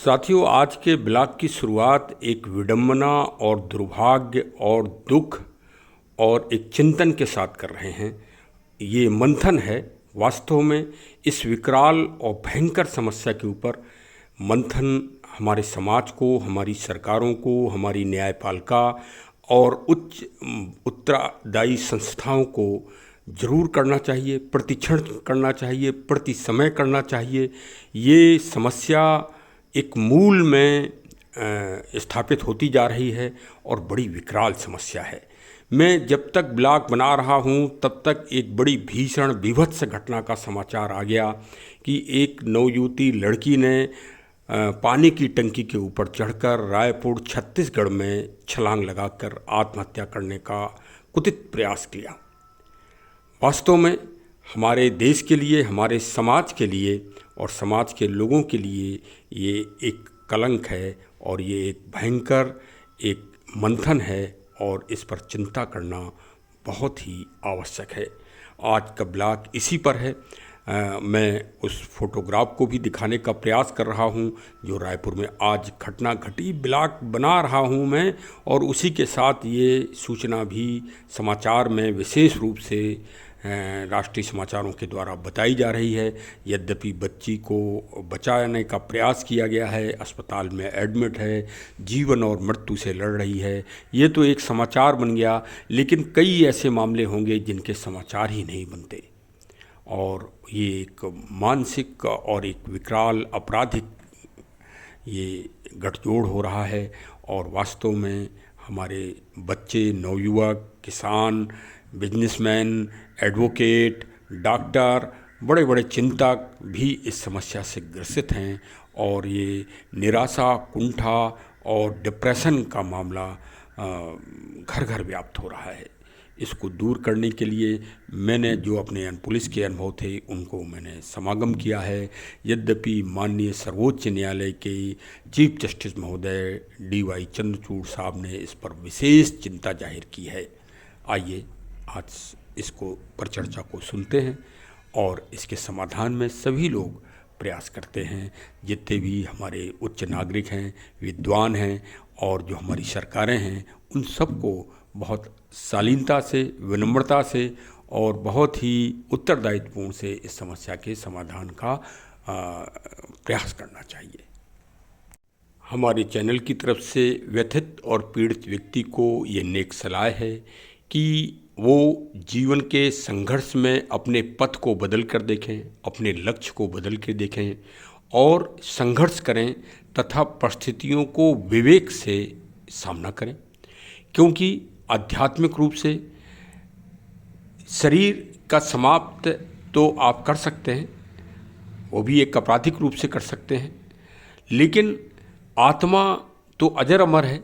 साथियों, आज के ब्लॉग की शुरुआत एक विडंबना और दुर्भाग्य और दुख और एक चिंतन के साथ कर रहे हैं। ये मंथन है। वास्तव में इस विकराल और भयंकर समस्या के ऊपर मंथन हमारे समाज को, हमारी सरकारों को, हमारी न्यायपालिका और उच्च उत्तरदायी संस्थाओं को जरूर करना चाहिए, प्रतिक्षण करना चाहिए, प्रति समय करना चाहिए। ये समस्या एक मूल में स्थापित होती जा रही है और बड़ी विकराल समस्या है। मैं जब तक ब्लॉग बना रहा हूँ तब तक एक बड़ी भीषण विभत्स घटना का समाचार आ गया कि एक नवयुवती लड़की ने पानी की टंकी के ऊपर चढ़कर रायपुर छत्तीसगढ़ में छलांग लगाकर आत्महत्या करने का कुत्सित प्रयास किया। वास्तव में हमारे देश के लिए, हमारे समाज के लिए और समाज के लोगों के लिए ये एक कलंक है और ये एक भयंकर एक मंथन है और इस पर चिंता करना बहुत ही आवश्यक है। आज का ब्लॉग इसी पर है। मैं उस फोटोग्राफ को भी दिखाने का प्रयास कर रहा हूं जो रायपुर में आज घटना घटी। ब्लॉग बना रहा हूं मैं और उसी के साथ ये सूचना भी समाचार में विशेष रूप से राष्ट्रीय समाचारों के द्वारा बताई जा रही है। यद्यपि बच्ची को बचाने का प्रयास किया गया है, अस्पताल में एडमिट है, जीवन और मृत्यु से लड़ रही है, ये तो एक समाचार बन गया। लेकिन कई ऐसे मामले होंगे जिनके समाचार ही नहीं बनते और ये एक मानसिक और एक विकराल आपराधिक ये गठजोड़ हो रहा है। और वास्तव में हमारे बच्चे, नवयुवक, किसान, बिजनेसमैन, एडवोकेट, डॉक्टर, बड़े बड़े चिंतक भी इस समस्या से ग्रसित हैं और ये निराशा, कुंठा और डिप्रेशन का मामला घर घर व्याप्त हो रहा है। इसको दूर करने के लिए मैंने जो अपने पुलिस के अनुभव थे उनको मैंने समागम किया है। यद्यपि माननीय सर्वोच्च न्यायालय के चीफ जस्टिस महोदय DY चंद्रचूड़ साहब ने इस पर विशेष चिंता जाहिर की है। आइए आज इसको पर चर्चा को सुनते हैं और इसके समाधान में सभी लोग प्रयास करते हैं। जितने भी हमारे उच्च नागरिक हैं, विद्वान हैं और जो हमारी सरकारें हैं, उन सबको बहुत शालीनता से, विनम्रता से और बहुत ही उत्तरदायित्वपूर्ण से इस समस्या के समाधान का प्रयास करना चाहिए। हमारे चैनल की तरफ से व्यथित और पीड़ित व्यक्ति को ये नेक सलाह है कि वो जीवन के संघर्ष में अपने पथ को बदल कर देखें, अपने लक्ष्य को बदल के देखें और संघर्ष करें तथा परिस्थितियों को विवेक से सामना करें। क्योंकि आध्यात्मिक रूप से शरीर का समाप्त तो आप कर सकते हैं, वो भी एक आपराधिक रूप से कर सकते हैं, लेकिन आत्मा तो अजर अमर है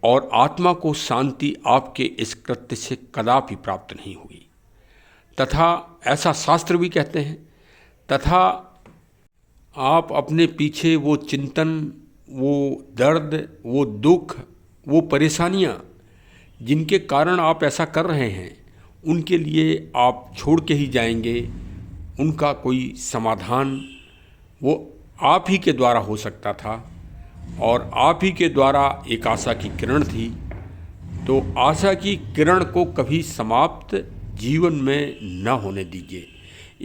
और आत्मा को शांति आपके इस कृत्य से कदापि प्राप्त नहीं हुई तथा ऐसा शास्त्र भी कहते हैं। तथा आप अपने पीछे वो चिंतन, वो दर्द, वो दुख, वो परेशानियां जिनके कारण आप ऐसा कर रहे हैं, उनके लिए आप छोड़ के ही जाएंगे। उनका कोई समाधान वो आप ही के द्वारा हो सकता था और आप ही के द्वारा एक आशा की किरण थी। तो आशा की किरण को कभी समाप्त जीवन में न होने दीजिए।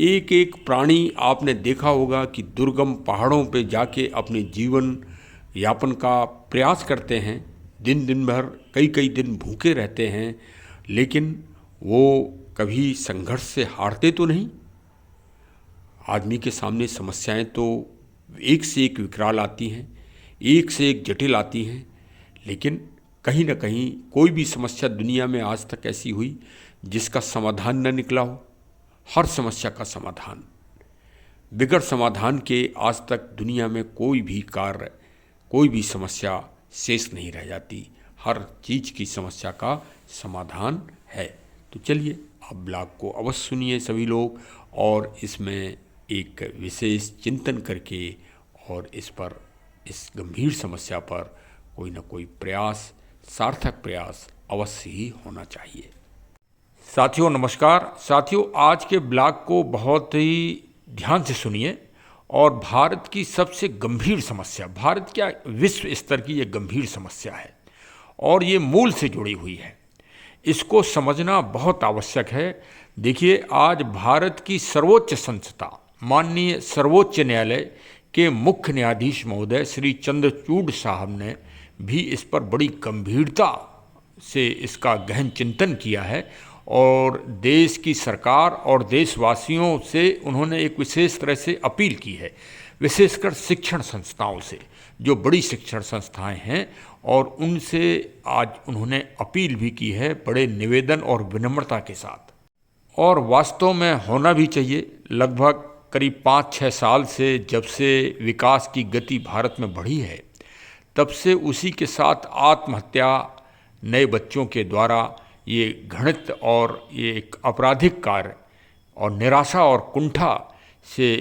एक एक प्राणी आपने देखा होगा कि दुर्गम पहाड़ों पे जाके अपने जीवन यापन का प्रयास करते हैं, दिन दिन भर, कई कई दिन भूखे रहते हैं, लेकिन वो कभी संघर्ष से हारते तो नहीं। आदमी के सामने समस्याएं तो एक से एक विकराल आती हैं, एक से एक जटिल आती हैं, लेकिन कहीं ना कहीं कोई भी समस्या दुनिया में आज तक ऐसी हुई जिसका समाधान न निकला हो। हर समस्या का समाधान, बिगड़ समाधान के आज तक दुनिया में कोई भी कार्य, कोई भी समस्या शेष नहीं रह जाती। हर चीज़ की समस्या का समाधान है। तो चलिए आप ब्लॉग को अवश्य सुनिए सभी लोग और इसमें एक विशेष चिंतन करके और इस पर, इस गंभीर समस्या पर कोई ना कोई प्रयास, सार्थक प्रयास अवश्य ही होना चाहिए। साथियों नमस्कार। साथियों, आज के ब्लॉग को बहुत ही ध्यान से सुनिए और भारत की सबसे गंभीर समस्या, भारत क्या विश्व स्तर की ये गंभीर समस्या है और ये मूल से जुड़ी हुई है। इसको समझना बहुत आवश्यक है। देखिए, आज भारत की सर्वोच्च संस्था माननीय सर्वोच्च न्यायालय के मुख्य न्यायाधीश महोदय श्री चंद्रचूड़ साहब ने भी इस पर बड़ी गंभीरता से इसका गहन चिंतन किया है और देश की सरकार और देशवासियों से उन्होंने एक विशेष तरह से अपील की है, विशेषकर शिक्षण संस्थाओं से, जो बड़ी शिक्षण संस्थाएं हैं, और उनसे आज उन्होंने अपील भी की है बड़े निवेदन और विनम्रता के साथ। और वास्तव में होना भी चाहिए। लगभग करीब 5-6 साल से जब से विकास की गति भारत में बढ़ी है, तब से उसी के साथ आत्महत्या नए बच्चों के द्वारा ये घृणित और ये एक आपराधिक कार्य और निराशा और कुंठा से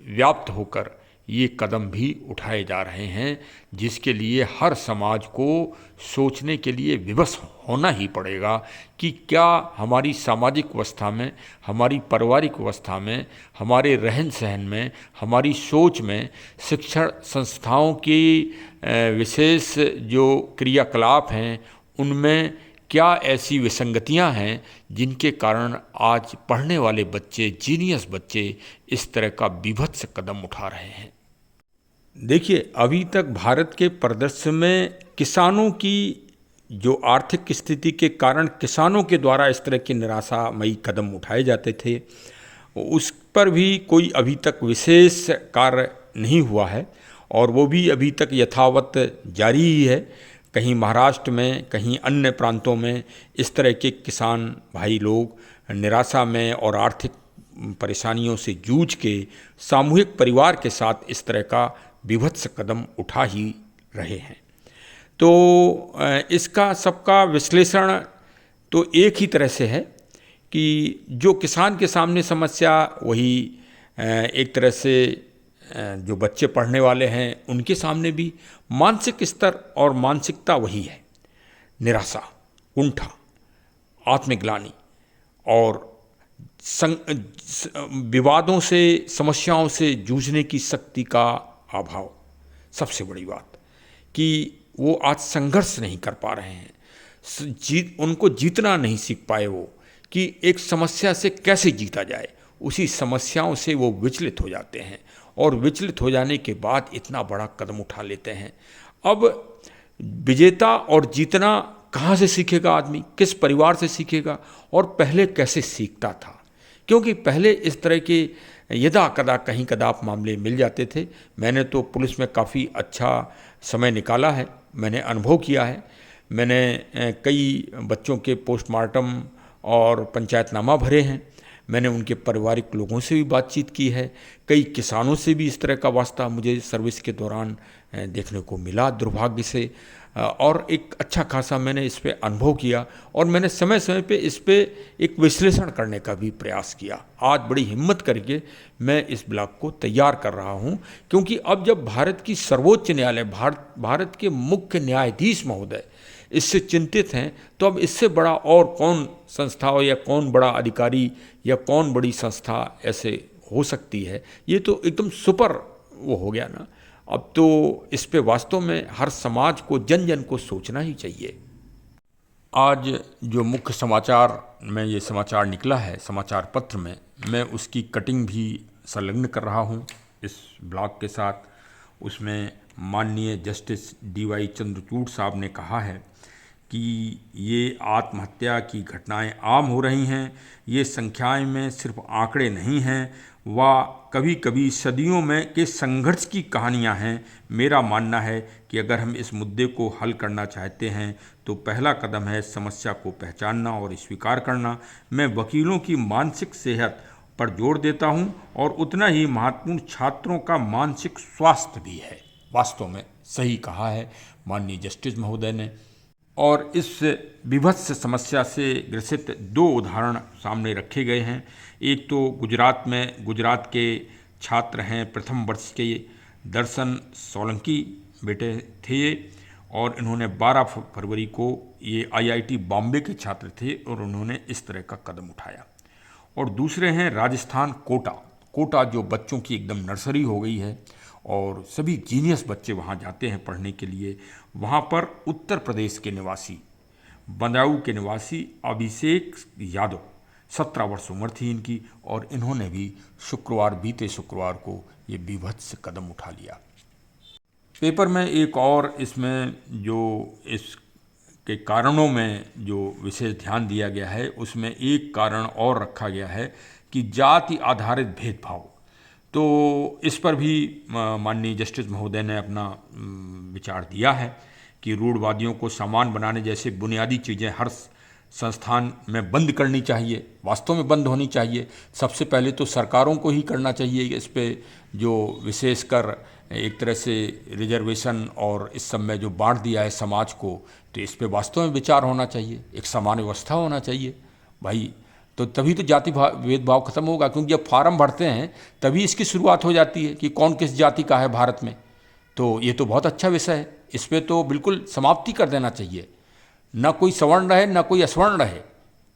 व्याप्त होकर ये कदम भी उठाए जा रहे हैं, जिसके लिए हर समाज को सोचने के लिए विवश होना ही पड़ेगा कि क्या हमारी सामाजिक व्यवस्था में, हमारी पारिवारिक व्यवस्था में, हमारे रहन सहन में, हमारी सोच में शिक्षण संस्थाओं की विशेष जो क्रियाकलाप हैं उनमें क्या ऐसी विसंगतियां हैं जिनके कारण आज पढ़ने वाले बच्चे, जीनियस बच्चे इस तरह का बीभत्स कदम उठा रहे हैं। देखिए, अभी तक भारत के परिदृश्य में किसानों की जो आर्थिक स्थिति के कारण किसानों के द्वारा इस तरह के निराशामयी कदम उठाए जाते थे, उस पर भी कोई अभी तक विशेष कार्य नहीं हुआ है और वो भी अभी तक यथावत जारी ही है। कहीं महाराष्ट्र में, कहीं अन्य प्रांतों में इस तरह के किसान भाई लोग निराशा में और आर्थिक परेशानियों से जूझ के सामूहिक परिवार के साथ इस तरह का बीभत्स कदम उठा ही रहे हैं। तो इसका सबका विश्लेषण तो एक ही तरह से है कि जो किसान के सामने समस्या, वही एक तरह से जो बच्चे पढ़ने वाले हैं उनके सामने भी मानसिक स्तर और मानसिकता वही है। निराशा, कुंठा, आत्मग्लानि और विवादों से, समस्याओं से जूझने की शक्ति का अभाव। सबसे बड़ी बात कि वो आज संघर्ष नहीं कर पा रहे हैं, उनको जीतना नहीं सीख पाए वो, कि एक समस्या से कैसे जीता जाए। उसी समस्याओं से वो विचलित हो जाते हैं और विचलित हो जाने के बाद इतना बड़ा कदम उठा लेते हैं। अब विजेता और जीतना कहाँ से सीखेगा आदमी, किस परिवार से सीखेगा और पहले कैसे सीखता था? क्योंकि पहले इस तरह के यदा कदा कहीं कदाप मामले मिल जाते थे। मैंने तो पुलिस में काफ़ी अच्छा समय निकाला है, मैंने अनुभव किया है। मैंने कई बच्चों के पोस्टमार्टम और पंचायतनामा भरे हैं। मैंने उनके पारिवारिक लोगों से भी बातचीत की है। कई किसानों से भी इस तरह का वास्ता मुझे सर्विस के दौरान देखने को मिला, दुर्भाग्य से। और एक अच्छा खासा मैंने इस पे अनुभव किया और मैंने समय समय पे इस पे एक विश्लेषण करने का भी प्रयास किया। आज बड़ी हिम्मत करके मैं इस ब्लॉग को तैयार कर रहा हूँ, क्योंकि अब जब भारत की सर्वोच्च न्यायालय, भारत के मुख्य न्यायाधीश महोदय इससे चिंतित हैं, तो अब इससे बड़ा और कौन संस्था या कौन बड़ा अधिकारी या कौन बड़ी संस्था ऐसे हो सकती है। ये तो एकदम सुपर वो हो गया ना। अब तो इस पे वास्तव में हर समाज को, जन जन को सोचना ही चाहिए। आज जो मुख्य समाचार में ये समाचार निकला है समाचार पत्र में, मैं उसकी कटिंग भी संलग्न कर रहा हूँ इस ब्लॉग के साथ। उसमें माननीय जस्टिस DY चंद्रचूड़ साहब ने कहा है कि ये आत्महत्या की घटनाएं आम हो रही हैं। ये संख्याएं में सिर्फ आंकड़े नहीं हैं, व कभी कभी सदियों में के संघर्ष की कहानियां हैं। मेरा मानना है कि अगर हम इस मुद्दे को हल करना चाहते हैं तो पहला कदम है समस्या को पहचानना और स्वीकार करना। मैं वकीलों की मानसिक सेहत पर जोर देता हूं और उतना ही महत्वपूर्ण छात्रों का मानसिक स्वास्थ्य भी है। वास्तव में सही कहा है माननीय जस्टिस महोदय ने। और इस विभत्स समस्या से ग्रसित 2 उदाहरण सामने रखे गए हैं। एक तो गुजरात में, गुजरात के छात्र हैं, प्रथम वर्ष के दर्शन सोलंकी बेटे थे और इन्होंने 12 फरवरी को, ये IIT बॉम्बे के छात्र थे और उन्होंने इस तरह का कदम उठाया। और दूसरे हैं राजस्थान कोटा, कोटा जो बच्चों की एकदम नर्सरी हो गई है और सभी जीनियस बच्चे वहाँ जाते हैं पढ़ने के लिए। वहाँ पर उत्तर प्रदेश के निवासी, बदायूं के निवासी अभिषेक यादव, 17 वर्ष उम्र थी इनकी, और इन्होंने भी बीते शुक्रवार को ये बीभत्स कदम उठा लिया। पेपर में एक और इसमें जो इसके कारणों में जो विशेष ध्यान दिया गया है, उसमें एक कारण और रखा गया है कि जाति आधारित भेदभाव। तो इस पर भी माननीय जस्टिस महोदय ने अपना विचार दिया है कि रूढ़वादियों को समान बनाने जैसे बुनियादी चीज़ें हर संस्थान में बंद करनी चाहिए, वास्तव में बंद होनी चाहिए। सबसे पहले तो सरकारों को ही करना चाहिए इस पे जो विशेषकर एक तरह से रिजर्वेशन और इस सब में जो बांट दिया है समाज को, तो इस पे वास्तव में विचार होना चाहिए, एक समान व्यवस्था होना चाहिए भाई। तो तभी तो जाति भेदभाव खत्म होगा, क्योंकि जब फार्म भरते हैं तभी इसकी शुरुआत हो जाती है कि कौन किस जाति का है भारत में। तो ये तो बहुत अच्छा विषय है, इस पर तो बिल्कुल समाप्ति कर देना चाहिए। ना कोई सवर्ण रहे ना कोई असवर्ण रहे,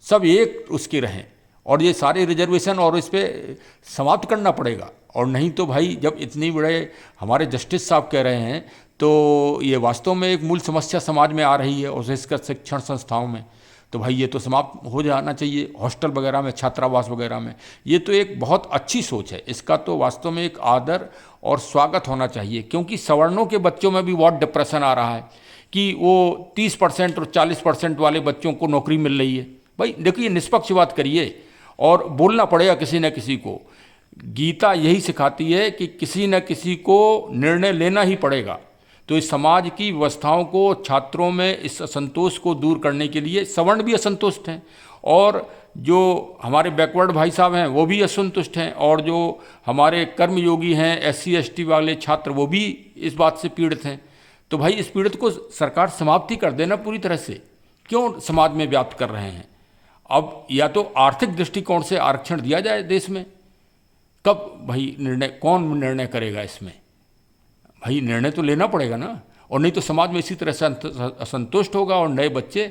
सब एक उसके रहें, और ये सारे रिजर्वेशन और इस पर समाप्त करना पड़ेगा। और नहीं तो भाई जब इतनी बड़े हमारे जस्टिस साहब कह रहे हैं तो ये वास्तव में एक मूल समस्या समाज में आ रही है, और विशेषकर शिक्षण संस्थाओं में, तो भाई ये तो समाप्त हो जाना चाहिए। हॉस्टल वगैरह में, छात्रावास वगैरह में, ये तो एक बहुत अच्छी सोच है, इसका तो वास्तव में एक आदर और स्वागत होना चाहिए। क्योंकि सवर्णों के बच्चों में भी बहुत डिप्रेशन आ रहा है कि वो 30% और 40% वाले बच्चों को नौकरी मिल रही है। भाई देखिए, निष्पक्ष बात करिए और बोलना पड़ेगा किसी न किसी को। गीता यही सिखाती है कि किसी न किसी को निर्णय लेना ही पड़ेगा। तो इस समाज की व्यवस्थाओं को, छात्रों में इस असंतोष को दूर करने के लिए सवर्ण भी असंतुष्ट हैं, और जो हमारे बैकवर्ड भाई साहब हैं वो भी असंतुष्ट हैं, और जो हमारे कर्मयोगी हैं SC ST वाले छात्र वो भी इस बात से पीड़ित हैं। तो भाई इस पीड़ित को सरकार समाप्ति कर देना पूरी तरह से, क्यों समाज में व्याप्त कर रहे हैं। अब या तो आर्थिक दृष्टिकोण से आरक्षण दिया जाए देश में, कब भाई कौन निर्णय करेगा इसमें? भाई निर्णय तो लेना पड़ेगा ना, और नहीं तो समाज में इसी तरह से असंतुष्ट होगा और नए बच्चे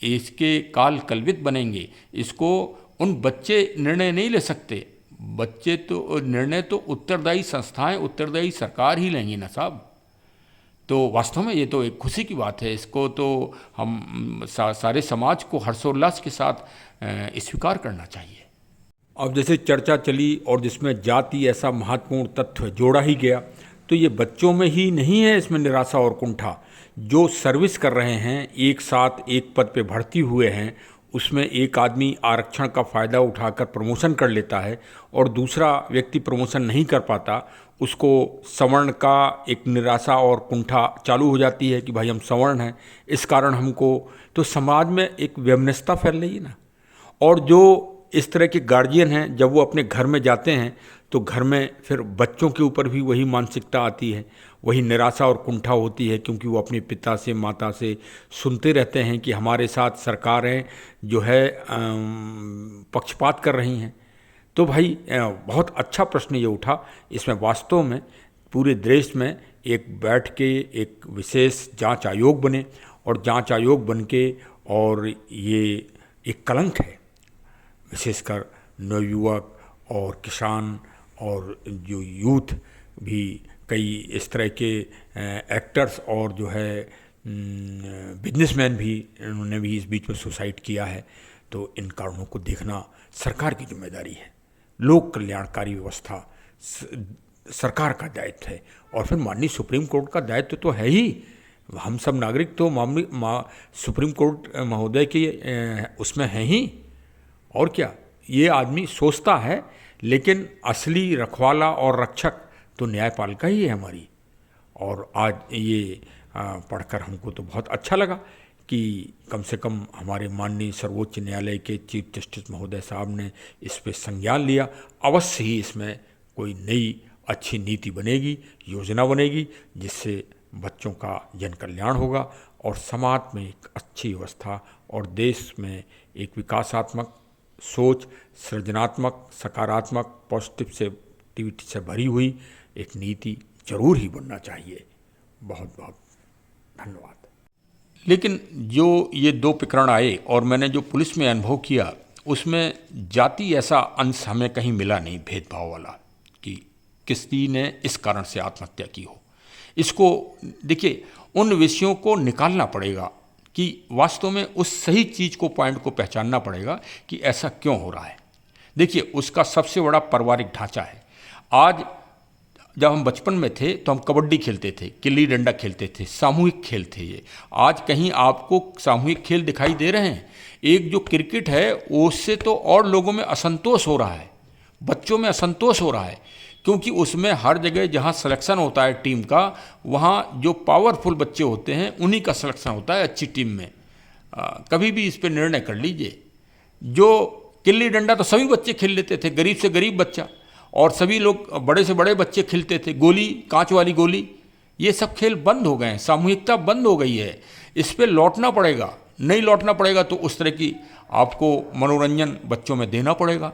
इसके काल कल्वित बनेंगे। इसको उन बच्चे निर्णय नहीं ले सकते, बच्चे तो निर्णय तो उत्तरदायी संस्थाएं, उत्तरदायी सरकार ही लेंगी ना साहब। तो वास्तव में ये तो एक खुशी की बात है, इसको तो हम सारे समाज को हर्षोल्लास के साथ स्वीकार करना चाहिए। अब जैसे चर्चा चली और जिसमें जाति ऐसा महत्वपूर्ण तत्व जोड़ा ही गया, तो ये बच्चों में ही नहीं है इसमें निराशा और कुंठा। जो सर्विस कर रहे हैं, एक साथ एक पद पे भर्ती हुए हैं, उसमें एक आदमी आरक्षण का फ़ायदा उठाकर प्रमोशन कर लेता है और दूसरा व्यक्ति प्रमोशन नहीं कर पाता, उसको सवर्ण का एक निराशा और कुंठा चालू हो जाती है कि भाई हम सवर्ण हैं, इस कारण हमको, तो समाज में एक वैमनस्यता फैल रही है ना। और जो इस तरह के गार्जियन हैं, जब वो अपने घर में जाते हैं तो घर में फिर बच्चों के ऊपर भी वही मानसिकता आती है, वही निराशा और कुंठा होती है, क्योंकि वो अपने पिता से, माता से सुनते रहते हैं कि हमारे साथ सरकारें जो है पक्षपात कर रही हैं। तो भाई बहुत अच्छा प्रश्न ये उठा। इसमें वास्तव में पूरे देश में एक बैठ के एक विशेष जांच आयोग बने, और जांच आयोग बन के, और ये एक कलंक है विशेषकर नवयुवक और किसान और जो यूथ भी, कई इस तरह के एक्टर्स और जो है बिजनेसमैन भी, इन्होंने भी इस बीच में सुसाइड किया है। तो इन कारणों को देखना सरकार की जिम्मेदारी है, लोक कल्याणकारी व्यवस्था सरकार का दायित्व है, और फिर माननीय सुप्रीम कोर्ट का दायित्व तो है ही। हम सब नागरिक तो सुप्रीम कोर्ट महोदय के उसमें हैं ही, और क्या। ये आदमी सोचता है, लेकिन असली रखवाला और रक्षक तो न्यायपालिका ही है हमारी। और आज ये पढ़कर हमको तो बहुत अच्छा लगा कि कम से कम हमारे माननीय सर्वोच्च न्यायालय के चीफ जस्टिस महोदय साहब ने इस पे संज्ञान लिया। अवश्य ही इसमें कोई नई अच्छी नीति बनेगी, योजना बनेगी, जिससे बच्चों का जन कल्याण होगा और समाज में एक अच्छी व्यवस्था और देश में एक विकासात्मक सोच, सृजनात्मक, सकारात्मक, पॉजिटिविटी से भरी हुई एक नीति जरूर ही बनना चाहिए। बहुत बहुत धन्यवाद। लेकिन जो ये 2 प्रकरण आए और मैंने जो पुलिस में अनुभव किया, उसमें जाति ऐसा अंश हमें कहीं मिला नहीं भेदभाव वाला। कि किसी ने इस कारण से आत्महत्या की हो। इसको देखिए, उन विषयों को निकालना पड़ेगा कि वास्तव में उस सही चीज़ को, पॉइंट को पहचानना पड़ेगा कि ऐसा क्यों हो रहा है। देखिए, उसका सबसे बड़ा पारिवारिक ढांचा है। आज जब हम बचपन में थे तो हम कबड्डी खेलते थे, गिल्ली डंडा खेलते थे, सामूहिक खेल थे ये। आज कहीं आपको सामूहिक खेल दिखाई दे रहे हैं? एक जो क्रिकेट है उससे तो और लोगों में असंतोष हो रहा है, बच्चों में असंतोष हो रहा है, क्योंकि उसमें हर जगह जहाँ सिलेक्शन होता है टीम का, वहाँ जो पावरफुल बच्चे होते हैं उन्हीं का सिलेक्शन होता है अच्छी टीम में। कभी भी इस पर निर्णय कर लीजिए। जो गिल्ली डंडा तो सभी बच्चे खेल लेते थे, गरीब से गरीब बच्चा, और सभी लोग बड़े से बड़े बच्चे खेलते थे। गोली, कांच वाली गोली, ये सब खेल बंद हो गए हैं, सामूहिकता बंद हो गई है। इस पर लौटना पड़ेगा। नहीं लौटना पड़ेगा तो उस तरह की आपको मनोरंजन बच्चों में देना पड़ेगा।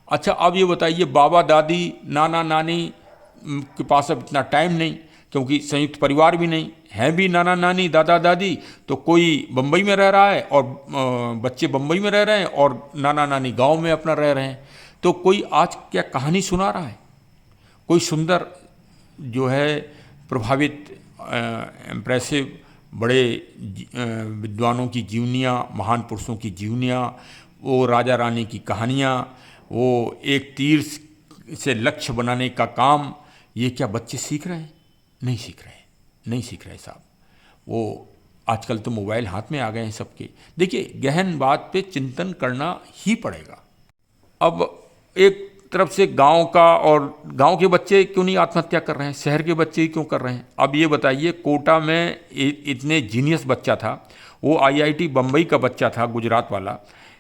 अच्छा, अब ये बताइए, बाबा दादी, नाना नानी के पास अब इतना टाइम नहीं, क्योंकि संयुक्त परिवार भी नहीं है, भी नाना नानी दादा दादी, तो कोई बम्बई में रह रहा है और बच्चे बम्बई में रह रहे हैं और नाना नानी गांव में अपना रह रहे हैं। तो कोई आज क्या कहानी सुना रहा है? कोई सुंदर जो है प्रभावित, इम्प्रेसिव, बड़े विद्वानों की जीवनियाँ, महान पुरुषों की जीवनियाँ, वो राजा रानी की कहानियाँ, वो एक तीर से लक्ष्य बनाने का काम, ये क्या बच्चे सीख रहे हैं? नहीं सीख रहे, नहीं सीख रहे साहब। वो आजकल तो मोबाइल हाथ में आ गए हैं सबके। देखिए, गहन बात पे चिंतन करना ही पड़ेगा। अब एक तरफ से गांव का, और गांव के बच्चे क्यों नहीं आत्महत्या कर रहे हैं, शहर के बच्चे ही क्यों कर रहे हैं? अब ये बताइए, कोटा में इतने जीनियस बच्चा था, वो आईआईटी बम्बई का बच्चा था, गुजरात वाला,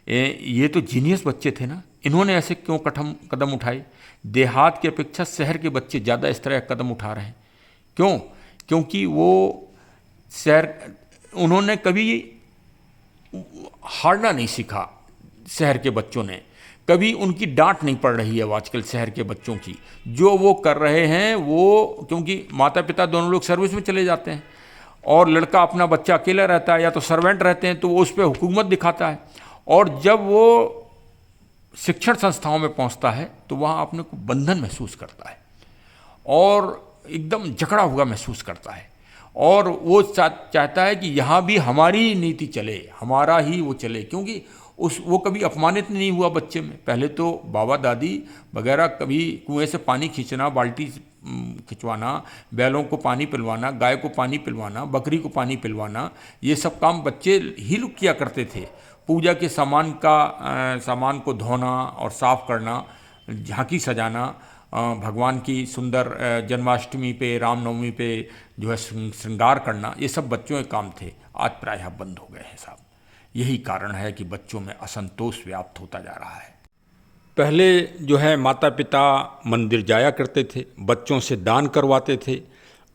ये तो जीनियस बच्चे थे ना, इन्होंने ऐसे क्यों कदम उठाए? देहात की अपेक्षा शहर के बच्चे ज़्यादा इस तरह कदम उठा रहे हैं। क्यों? क्योंकि वो शहर, उन्होंने कभी हारना नहीं सीखा। शहर के बच्चों ने कभी, उनकी डांट नहीं पड़ रही है आजकल शहर के बच्चों की। जो वो कर रहे हैं वो, क्योंकि माता पिता दोनों लोग सर्विस में चले जाते हैं और लड़का अपना बच्चा अकेला रहता है या तो सर्वेंट रहते हैं, तो वो उस पर हुकूमत दिखाता है। और जब वो शिक्षण संस्थाओं में पहुंचता है तो वहाँ अपने को बंधन महसूस करता है और एकदम जकड़ा हुआ महसूस करता है, और वो चाहता है कि यहाँ भी हमारी नीति चले, हमारा ही वो चले, क्योंकि वो कभी अपमानित नहीं हुआ बच्चे में। पहले तो बाबा दादी वगैरह कभी कुएं से पानी खींचना, बाल्टी खिंचवाना, बैलों को पानी पिलवाना, गाय को पानी पिलवाना, बकरी को पानी पिलवाना, ये सब काम बच्चे ही लोग किया करते थे। पूजा के सामान को धोना और साफ करना, झांकी सजाना, भगवान की सुंदर जन्माष्टमी पे, रामनवमी पे जो है श्रृंगार करना, ये सब बच्चों के काम थे। आज प्रायः बंद हो गए हैं साहब। यही कारण है कि बच्चों में असंतोष व्याप्त होता जा रहा है। पहले जो है माता पिता मंदिर जाया करते थे, बच्चों से दान करवाते थे,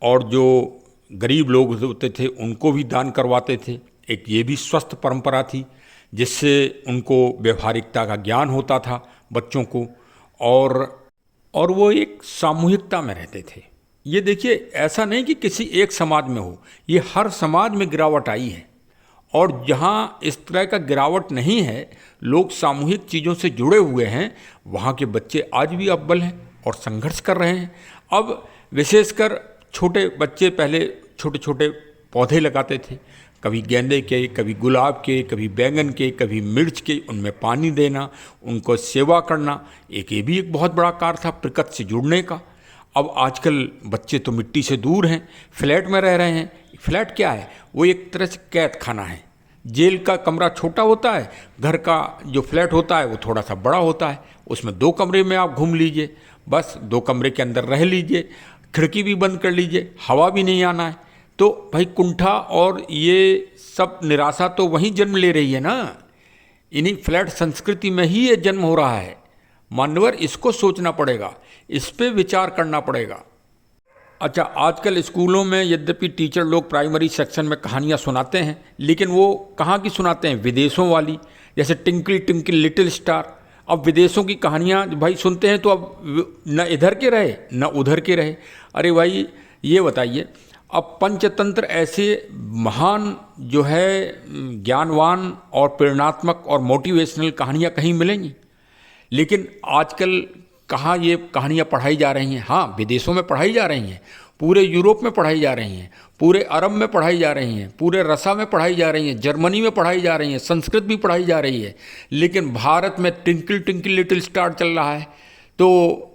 और जो गरीब लोग होते थे उनको भी दान करवाते थे। एक ये भी स्वस्थ परंपरा थी, जिससे उनको व्यवहारिकता का ज्ञान होता था बच्चों को, और वो एक सामूहिकता में रहते थे। ये देखिए, ऐसा नहीं कि किसी एक समाज में हो, ये हर समाज में गिरावट आई है। और जहाँ इस तरह का गिरावट नहीं है, लोग सामूहिक चीज़ों से जुड़े हुए हैं, वहाँ के बच्चे आज भी अव्वल हैं और संघर्ष कर रहे हैं। अब विशेषकर छोटे बच्चे पहले छोटे छोटे पौधे लगाते थे, कभी गेंदे के, कभी गुलाब के, कभी बैंगन के, कभी मिर्च के, उनमें पानी देना, उनको सेवा करना, ये भी एक बहुत बड़ा कार्य था प्रकृति से जुड़ने का। अब आजकल बच्चे तो मिट्टी से दूर हैं, फ्लैट में रह रहे हैं। फ्लैट क्या है? वो एक तरह से कैद खाना है। जेल का कमरा छोटा होता है, घर का जो फ्लैट होता है वो थोड़ा सा बड़ा होता है। उसमें 2 कमरे में आप घूम लीजिए, बस 2 कमरे के अंदर रह लीजिए, खिड़की भी बंद कर लीजिए, हवा भी नहीं आना है। तो भाई कुंठा और ये सब निराशा तो वहीं जन्म ले रही है ना, इन्हीं फ्लैट संस्कृति में ही ये जन्म हो रहा है। मानवर, इसको सोचना पड़ेगा, इस पे विचार करना पड़ेगा। अच्छा, आजकल स्कूलों में यद्यपि टीचर लोग प्राइमरी सेक्शन में कहानियाँ सुनाते हैं, लेकिन वो कहाँ की सुनाते हैं? विदेशों वाली, जैसे टिंकल टिंकल लिटिल स्टार। अब विदेशों की कहानियाँ भाई सुनते हैं तो अब न इधर के रहे न उधर के रहे। अरे भाई, ये बताइए, अब पंचतंत्र ऐसे महान जो है ज्ञानवान और प्रेरणात्मक और मोटिवेशनल कहानियाँ कहीं मिलेंगी, लेकिन आजकल कहाँ ये कहानियाँ पढ़ाई जा रही हैं? हाँ, विदेशों में पढ़ाई जा रही हैं, पूरे यूरोप में पढ़ाई जा रही हैं, पूरे अरब में पढ़ाई जा रही हैं, पूरे रसा में पढ़ाई जा रही हैं, जर्मनी में पढ़ाई जा रही हैं, संस्कृत भी पढ़ाई जा रही है। लेकिन भारत में ट्विंकल ट्विंकल लिटिल स्टार चल रहा है। तो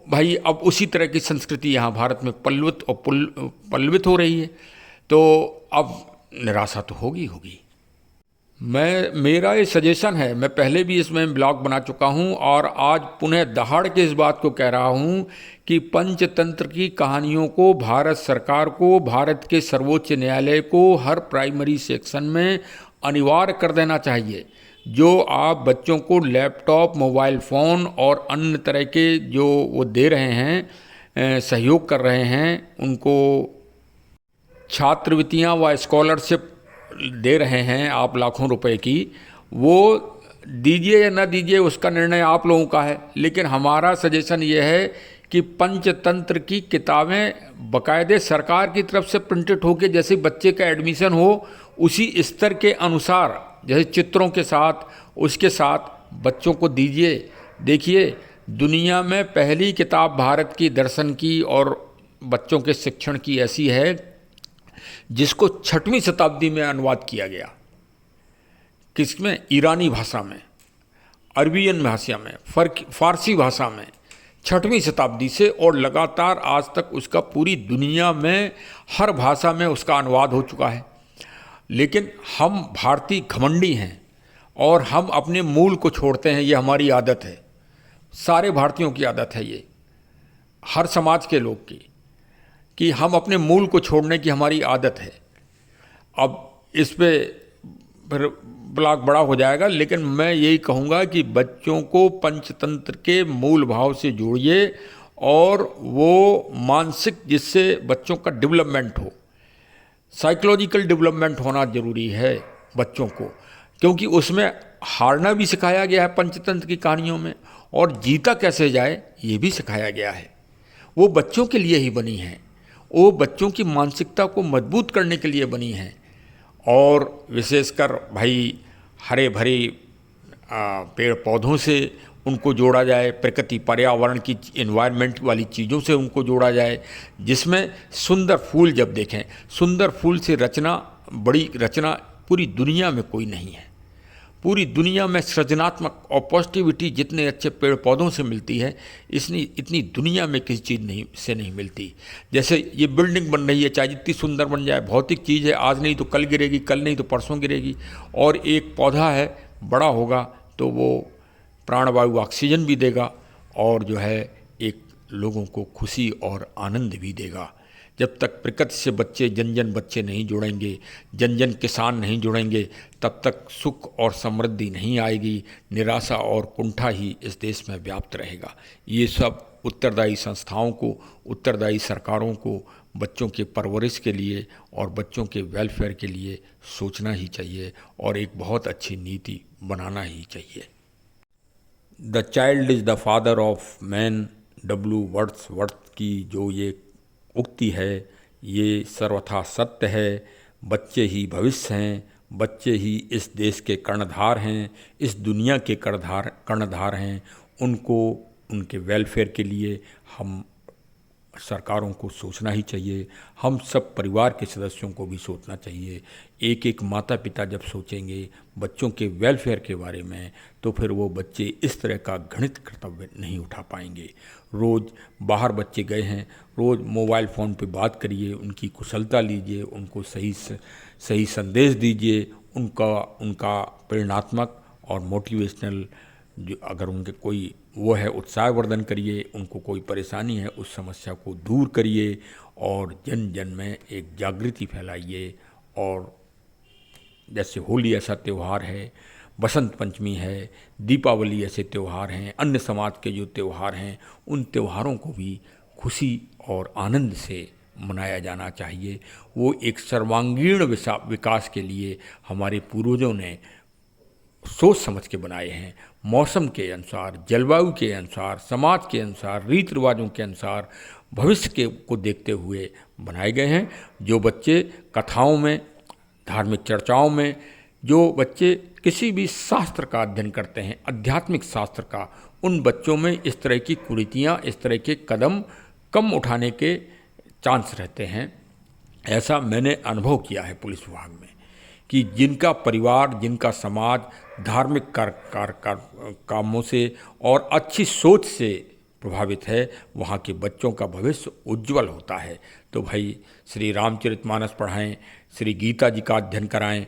भाई अब उसी तरह की संस्कृति यहाँ भारत में पल्लवित हो रही है। तो अब निराशा तो होगी होगी। मेरा ये सजेशन है, मैं पहले भी इसमें ब्लॉग बना चुका हूँ और आज पुनः दहाड़ के इस बात को कह रहा हूँ कि पंचतंत्र की कहानियों को भारत सरकार को, भारत के सर्वोच्च न्यायालय को हर प्राइमरी सेक्शन में अनिवार्य कर देना चाहिए। जो आप बच्चों को लैपटॉप, मोबाइल फ़ोन और अन्य तरह के जो वो दे रहे हैं, सहयोग कर रहे हैं, उनको छात्रवृत्तियाँ व स्कॉलरशिप दे रहे हैं आप लाखों रुपए की, वो दीजिए या ना दीजिए उसका निर्णय आप लोगों का है। लेकिन हमारा सजेशन ये है कि पंचतंत्र की किताबें बाकायदे सरकार की तरफ से प्रिंटेड होकर, जैसे बच्चे का एडमिशन हो उसी स्तर के अनुसार, जैसे चित्रों के साथ उसके साथ बच्चों को दीजिए। देखिए, दुनिया में पहली किताब भारत की दर्शन की और बच्चों के शिक्षण की ऐसी है जिसको 6वीं शताब्दी में अनुवाद किया गया। किसमें? ईरानी भाषा में, अरबियन भाषा में, फारसी भाषा में, 6वीं शताब्दी से, और लगातार आज तक उसका पूरी दुनिया में हर भाषा में उसका अनुवाद हो चुका है। लेकिन हम भारतीय घमंडी हैं और हम अपने मूल को छोड़ते हैं। ये हमारी आदत है, सारे भारतीयों की आदत है ये, हर समाज के लोग की, कि हम अपने मूल को छोड़ने की हमारी आदत है। अब इस पे फिर ब्लॉग बड़ा हो जाएगा, लेकिन मैं यही कहूँगा कि बच्चों को पंचतंत्र के मूल भाव से जोड़िए और वो मानसिक, जिससे बच्चों का डेवलपमेंट हो, साइकोलॉजिकल डेवलपमेंट होना ज़रूरी है बच्चों को, क्योंकि उसमें हारना भी सिखाया गया है पंचतंत्र की कहानियों में, और जीता कैसे जाए ये भी सिखाया गया है। वो बच्चों के लिए ही बनी है, वो बच्चों की मानसिकता को मजबूत करने के लिए बनी है। और विशेषकर भाई हरे भरे पेड़ पौधों से उनको जोड़ा जाए, प्रकृति पर्यावरण की एनवायरनमेंट वाली चीज़ों से उनको जोड़ा जाए, जिसमें सुंदर फूल जब देखें, सुंदर फूल से रचना, बड़ी रचना पूरी दुनिया में कोई नहीं है। पूरी दुनिया में सृजनात्मक और पॉजिटिविटी जितने अच्छे पेड़ पौधों से मिलती है, इतनी दुनिया में किसी चीज़ से नहीं मिलती। जैसे ये बिल्डिंग बन रही है, चाहे जितनी सुंदर बन जाए, भौतिक चीज़ है, आज नहीं तो कल गिरेगी, कल नहीं तो परसों गिरेगी। और एक पौधा है, बड़ा होगा तो वो प्राणवायु ऑक्सीजन भी देगा और जो है एक लोगों को खुशी और आनंद भी देगा। जब तक प्रकृति से बच्चे, जन जन बच्चे नहीं जुड़ेंगे, जन जन किसान नहीं जुड़ेंगे, तब तक सुख और समृद्धि नहीं आएगी। निराशा और कुंठा ही इस देश में व्याप्त रहेगा। ये सब उत्तरदायी संस्थाओं को, उत्तरदायी सरकारों को बच्चों के परवरिश के लिए और बच्चों के वेलफेयर के लिए सोचना ही चाहिए और एक बहुत अच्छी नीति बनाना ही चाहिए। The child is the father of man, W Wordsworth की जो ये उक्ति है, ये सर्वथा सत्य है। बच्चे ही भविष्य हैं, बच्चे ही इस देश के कर्णधार हैं, इस दुनिया के कर्णधार हैं। उनको, उनके वेलफेयर के लिए हम सरकारों को सोचना ही चाहिए। हम सब परिवार के सदस्यों को भी सोचना चाहिए। एक एक माता पिता जब सोचेंगे बच्चों के वेलफेयर के बारे में, तो फिर वो बच्चे इस तरह का घृणित कर्तव्य नहीं उठा पाएंगे। रोज़ बाहर बच्चे गए हैं, रोज़ मोबाइल फ़ोन पे बात करिए, उनकी कुशलता लीजिए, उनको सही संदेश दीजिए, उनका प्रेरणात्मक और मोटिवेशनल, जो अगर उनके कोई वो है, उत्साहवर्धन करिए। उनको कोई परेशानी है, उस समस्या को दूर करिए और जन जन में एक जागृति फैलाइए। और जैसे होली ऐसा त्यौहार है, बसंत पंचमी है, दीपावली ऐसे त्यौहार हैं, अन्य समाज के जो त्यौहार हैं, उन त्यौहारों को भी खुशी और आनंद से मनाया जाना चाहिए। वो एक सर्वांगीण विकास के लिए हमारे पूर्वजों ने सोच समझ के बनाए हैं। मौसम के अनुसार, जलवायु के अनुसार, समाज के अनुसार, रीति रिवाजों के अनुसार, भविष्य को देखते हुए बनाए गए हैं। जो बच्चे कथाओं में, धार्मिक चर्चाओं में, जो बच्चे किसी भी शास्त्र का अध्ययन करते हैं, आध्यात्मिक शास्त्र का, उन बच्चों में इस तरह की कुरीतियाँ, इस तरह के कदम कम उठाने के चांस रहते हैं। ऐसा मैंने अनुभव किया है पुलिस विभाग में कि जिनका परिवार, जिनका समाज धार्मिक कामों से और अच्छी सोच से प्रभावित है, वहाँ के बच्चों का भविष्य उज्जवल होता है। तो भाई श्री रामचरितमानस पढ़ाएं, श्री गीता जी का अध्ययन कराएं,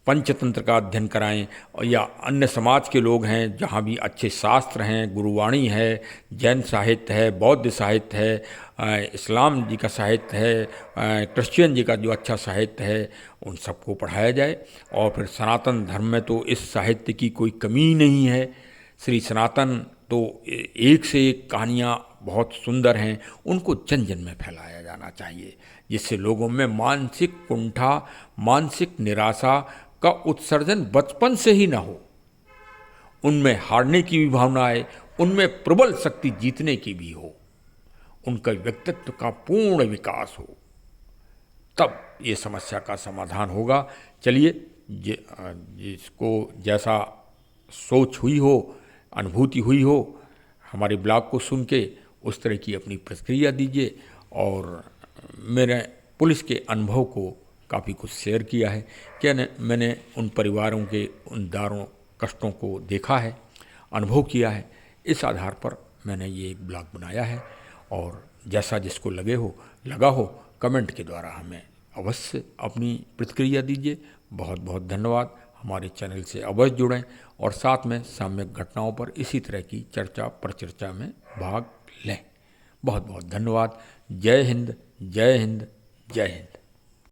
पंचतंत्र का अध्ययन कराएं, और या अन्य समाज के लोग हैं जहाँ भी अच्छे शास्त्र हैं, गुरुवाणी है, जैन साहित्य है, बौद्ध साहित्य है, इस्लाम जी का साहित्य है, क्रिश्चियन जी का जो अच्छा साहित्य है, उन सबको पढ़ाया जाए। और फिर सनातन धर्म में तो इस साहित्य की कोई कमी नहीं है। श्री सनातन तो एक से एक कहानियाँ बहुत सुंदर हैं, उनको जन जन में फैलाया जाना चाहिए, जिससे लोगों में मानसिक कुंठा, मानसिक निराशा का उत्सर्जन बचपन से ही ना हो, उनमें हारने की भी भावना आए, उनमें प्रबल शक्ति जीतने की भी हो, उनका व्यक्तित्व का पूर्ण विकास हो, तब ये समस्या का समाधान होगा। चलिए, जिसको जैसा सोच हुई हो, अनुभूति हुई हो, हमारे ब्लॉग को सुन के उस तरह की अपनी प्रतिक्रिया दीजिए। और मेरे पुलिस के अनुभव को काफ़ी कुछ शेयर किया है, क्या मैंने उन परिवारों के उन दारुण कष्टों को देखा है, अनुभव किया है। इस आधार पर मैंने ये एक ब्लॉग बनाया है, और जैसा जिसको लगा हो कमेंट के द्वारा हमें अवश्य अपनी प्रतिक्रिया दीजिए। बहुत बहुत धन्यवाद। हमारे चैनल से अवश्य जुड़ें और साथ में साम्यक घटनाओं पर इसी तरह की चर्चा परिचर्चा में भाग लें। बहुत बहुत धन्यवाद। जय हिंद, जय हिंद, जय हिंद।